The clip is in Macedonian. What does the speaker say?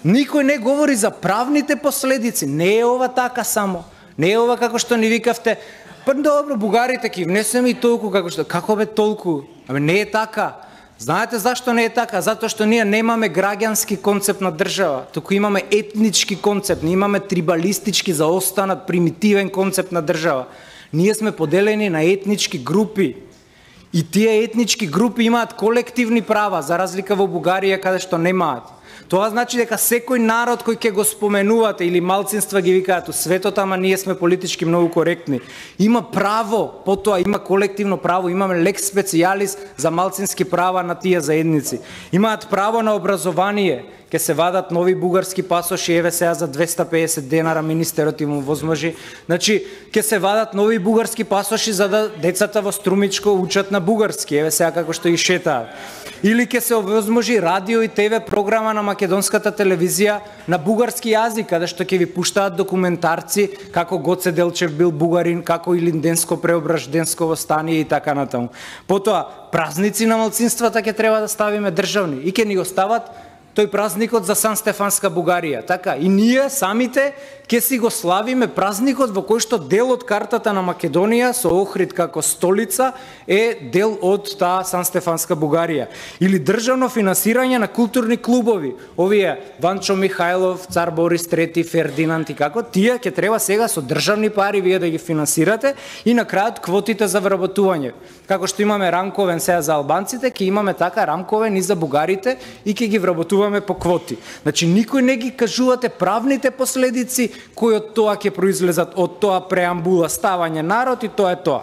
Никој не говори за правните последици. Не е ова така само. Не е ова како што ни викавте. Па добро, бугарите ки внесеме и толку како што. Како бе толку? Абе не е така. Знаете зашто не е така? Затоа што ние немаме граѓански концепт на држава, туку имаме етнички концепт, ние имаме трибалистички заостанат примитивен концепт на држава. Ние сме поделени на етнички групи. И тие етнички групи имаат колективни права, за разлика во Бугарија каде што немаат. Тоа значи дека секој народ кој ќе го споменувате или малцинства ги викаат у светот, ама ние сме политички многу коректни, има право, потоа има колективно право, имаме лекс специјалис за малцински права на тие заедници. Имаат право на образование, ќе се вадат нови бугарски пасоши, еве сега за 250 денара министерот им возможи. Значи, ќе се вадат нови бугарски пасоши за да децата во Струмичко учат на бугарски, еве сега како што и шетаат. Или ќе се овозможи радио и ТВ програма на македонската телевизија на бугарски јазик, каде што ќе ви пуштаат документарци како Гоце Делчев бил бугарин, како Илинденско преображденско востание и така натаму. Потоа празници на малцинствата ќе треба да ставиме државни и ќе ни го стават тој празникот за Сан Стефанска Бугарија, така, и ние самите ќе си го славиме празникот во кој што дел од картата на Македонија со Охрид како столица е дел од таа Сан Стефанска Бугарија. Или државно финансирање на културни клубови, овие Ванчо Михајлов, Цар Борис III, Фердинанд и како, тие ќе треба сега со државни пари вие да ги финансирате и на крајот квотите за вработување. Како што имаме рамковен сега за албанците, ќе имаме така рамковен и за бугарите и ќе ги вработуваме по квоти. Значи никој не ги кажувате правните последици кои од тоа ќе произлезат од тоа преамбула ставање народ и тоа е тоа.